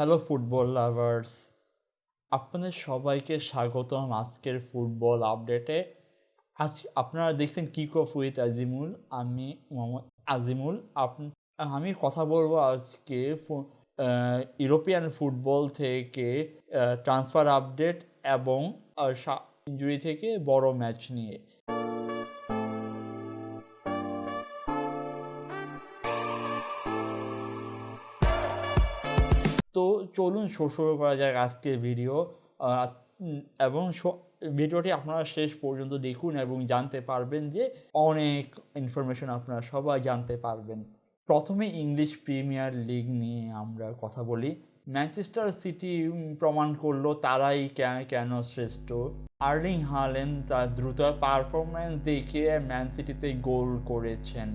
Hello football lovers, আপনাদের সবাইকে স্বাগতম আজকের ফুটবল আপডেটে। আজ আপনারা দেখছেন কিক অফ উইথ আজিমুল। আমি মোহাম্মদ আজিমুল। আমি কথা বলবো আজকে ইউরোপিয়ান ফুটবল থেকে ট্রান্সফার আপডেট এবং ইনজুরি থেকে বড় ম্যাচ নিয়ে। তো চলুন শুরু করা যাক আজকের ভিডিও। আহ, উম, এবং ভিডিওটি আপনারা শেষ পর্যন্ত দেখুন এবং জানতে পারবেন যে অনেক ইনফরমেশন আপনারা সবাই জানতে পারবেন। প্রথমে ইংলিশ প্রিমিয়ার লিগ নিয়ে আমরা কথা বলি। ম্যানচেস্টার সিটি প্রমাণ করলো তারাই কেন শ্রেষ্ঠ। আর্লিং হাল্যান্ড তার দ্রুত পারফরম্যান্স দেখিয়ে ম্যান সিটিতে গোল করেছেন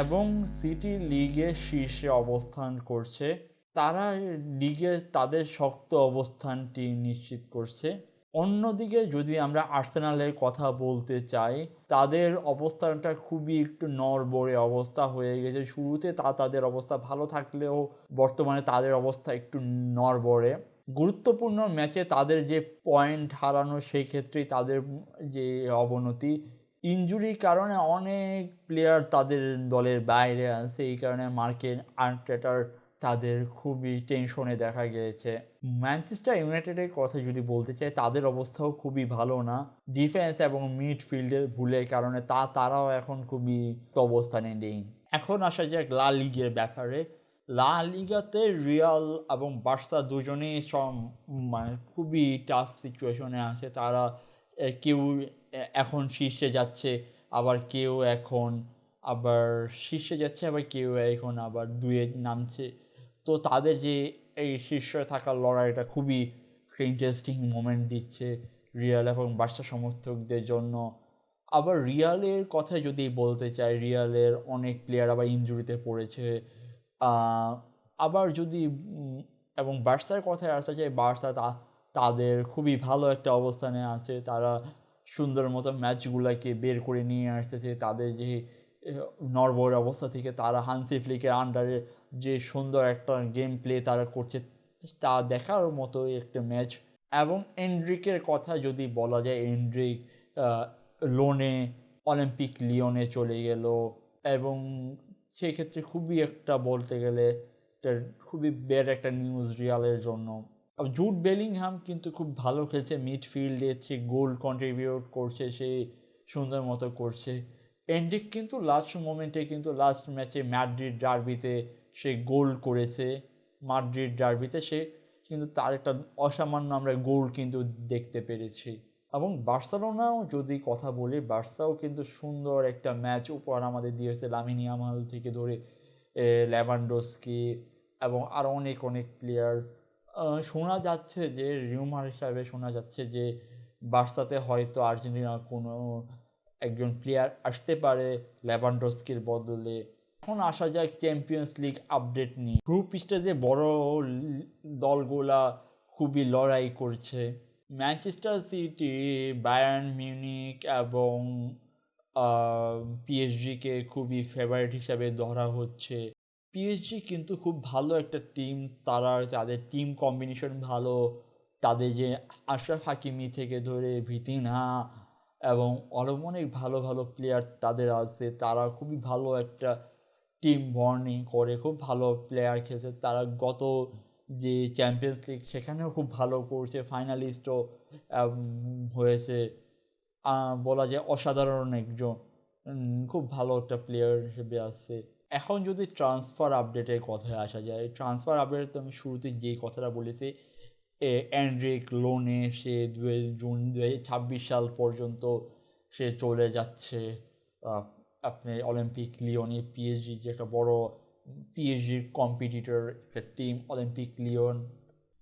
এবং সিটি লিগের শীর্ষে অবস্থান করছে। তারা লিগে তাদের শক্ত অবস্থানটি নিশ্চিত করছে। অন্যদিকে যদি আমরা আর্সেনালের কথা বলতে চাই, তাদের অবস্থানটা খুবই একটু নড়বড়ে অবস্থা হয়ে গেছে। শুরুতে তাদের অবস্থা ভালো থাকলেও বর্তমানে তাদের অবস্থা একটু নড়বড়ে। গুরুত্বপূর্ণ ম্যাচে তাদের যে পয়েন্ট হারানো, সেই ক্ষেত্রেই তাদের যে অবনতি। ইনজুরির কারণে অনেক প্লেয়ার তাদের দলের বাইরে আছে, এই কারণে মার্কেন আর্টেটার তাদের খুবই টেনশনে দেখা গিয়েছে। ম্যানচেস্টার ইউনাইটেডের কথা যদি বলতে চাই, তাদের অবস্থাও খুবই ভালো না। ডিফেন্স এবং মিডফিল্ডের ভুলের কারণে তারাও এখন খুবই অবস্থানে নেই। এখন আসা যাক লা লিগের ব্যাপারে। লা লিগাতে রিয়াল এবং বার্সা দুজনেই মানে খুবই টাফ সিচুয়েশনে আছে। তারা কেউ এখন শীর্ষে যাচ্ছে, আবার কেউ এখন আবার শীর্ষে যাচ্ছে, আবার কেউ এখন আবার দুয়ে নামছে। তো তাদের যে এই শীর্ষে থাকার লড়াইটা খুবই ইন্টারেস্টিং মোমেন্ট দিচ্ছে রিয়াল এবং বার্সা সমর্থকদের জন্য। আবার রিয়ালের কথা যদি বলতে চাই, রিয়ালের অনেক প্লেয়ার আবার ইনজুরিতে পড়েছে। আবার যদি এবং বার্সার কথায় আসা যায়, বার্সা তাদের খুবই ভালো একটা অবস্থানে আছে। তারা সুন্দর মতো ম্যাচগুলোকে বের করে নিয়ে আসতেছে। তাদের যে নড়বড়ে অবস্থা থেকে তারা হানসি ফ্লিকের আন্ডারে যে সুন্দর একটা গেম প্লে তারা করছে, তা দেখার মতো একটা ম্যাচ। এবং এন্ড্রিকের কথা যদি বলা যায়, এন্ড্রিক লোনে অলিম্পিক লিওনে চলে গেল এবং সেক্ষেত্রে খুবই একটা বলতে গেলে একটা খুবই ব্যাড একটা নিউজ রিয়ালের জন্য। জুড বেলিংহাম কিন্তু খুব ভালো খেলছে মিডফিল্ডে, সে গোল কন্ট্রিবিউট করছে, সে সুন্দর মতো করছে। এন্ড্রিক কিন্তু লাস্ট ম্যাচে ম্যাড্রিড ডার্বিতে সে গোল করেছে। মাদ্রিদ ডার্বিতে সে কিন্তু তার একটা অসামান্য আমরা গোল কিন্তু দেখতে পেরেছি। এবং বার্সেলোনাও যদি কথা বলি, বার্সাও কিন্তু সুন্দর একটা ম্যাচ উপহার আমাদের দিয়েছে। লামিন ইয়ামাল থেকে ধরে লেভানডস্কি এবং আরও অনেক অনেক প্লেয়ার। শোনা যাচ্ছে যে, রিউমার হিসাবে শোনা যাচ্ছে যে বার্সাতে হয়তো আর্জেন্টিনার কোনো একজন প্লেয়ার আসতে পারে লেভানডস্কির বদলে। এখন আসা যায় চ্যাম্পিয়ন্স লিগ আপডেট নিয়ে। গ্রুপ স্টেজে বড় দলগুলা খুবই লড়াই করছে। ম্যানচেস্টার সিটি, বায়ার্ন মিউনিক এবং পিএসজিকে খুবই ফেভারিট হিসাবে ধরা হচ্ছে। পিএসজি কিন্তু খুব ভালো একটা টিম। তাদের টিম কম্বিনেশন ভালো। তাদের যে আশরাফ হাকিমি থেকে ধরে ভিতিনহা এবং আরও অনেক ভালো ভালো প্লেয়ার তাদের আছে। তারা খুবই ভালো একটা টিম বর্নিং করে, খুব ভালো প্লেয়ার খেলছে। তারা গত যে চ্যাম্পিয়ন্স লিগ সেখানেও খুব ভালো করছে, ফাইনালিস্টও হয়েছে। বলা যায় অসাধারণ একজন খুব ভালো একটা প্লেয়ার হিসেবে আছে। এখন যদি ট্রান্সফার আপডেটের কথায় আসা যায়, ট্রান্সফার আপডেট তো আমি শুরুতে যেই কথাটা বলেছি, অ্যান্ড্রিক লোনে সে জুন 2026 সাল পর্যন্ত সে চলে যাচ্ছে আপনি অলিম্পিক লিওনে। পিএসজি যে একটা বড় পিএসজির কম্পিটিটর একটা টিম অলিম্পিক লিওন।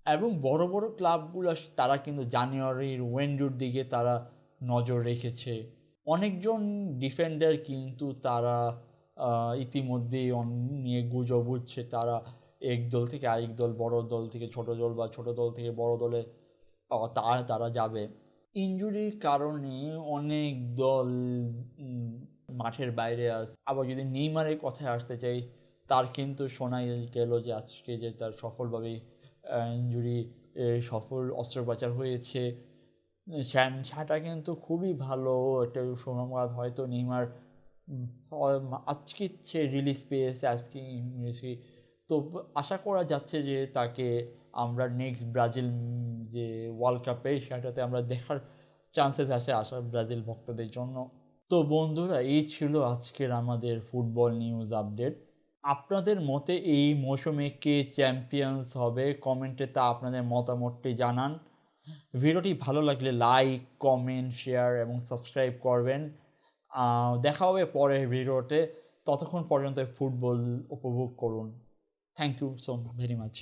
এবং বড় বড় ক্লাবগুলো তারা কিন্তু জানুয়ারির উইন্ডোর দিকে তারা নজর রেখেছে। অনেকজন ডিফেন্ডার কিন্তু তারা ইতিমধ্যেই নিয়ে গুজব উঠছে তারা এক দল থেকে আরেক দল, বড় দল থেকে ছোট দল বা ছোট দল থেকে বড় দলে তারা যাবে। ইনজুরির কারণে অনেক দল মাঠের বাইরে আছে। আবার যদি নেইমারের কথায় আসতে চাই, তার কিন্তু শোনা গেল যে আজকে যে তার সফলভাবে ইনজুরি সফল অস্ত্রোপচার হয়েছে। সেটা কিন্তু খুবই ভালো একটা সংবাদ। হয়তো নেইমার আজকে সে রিলিজ পেয়েছে, আজকে ইংরেজি। তো আশা করা যাচ্ছে যে তাকে আমরা নেক্সট ব্রাজিল যে ওয়ার্ল্ড কাপে সেটাতে আমরা দেখার চান্সেস আছে আশা ব্রাজিল ভক্তদের জন্য। তো বন্ধুরা, এই ছিল আজকের আমাদের ফুটবল নিউজ আপডেট। আপনাদের মতে এই মৌসুমে কে চ্যাম্পিয়ন্স হবে, কমেন্টে তা আপনাদের মতামতটি জানান। ভিডিওটি ভালো লাগলে লাইক, কমেন্ট, শেয়ার এবং সাবস্ক্রাইব করবেন। দেখা হবে পরের ভিডিওতে। ততক্ষণ পর্যন্ত ফুটবল উপভোগ করুন। Thank you so very much.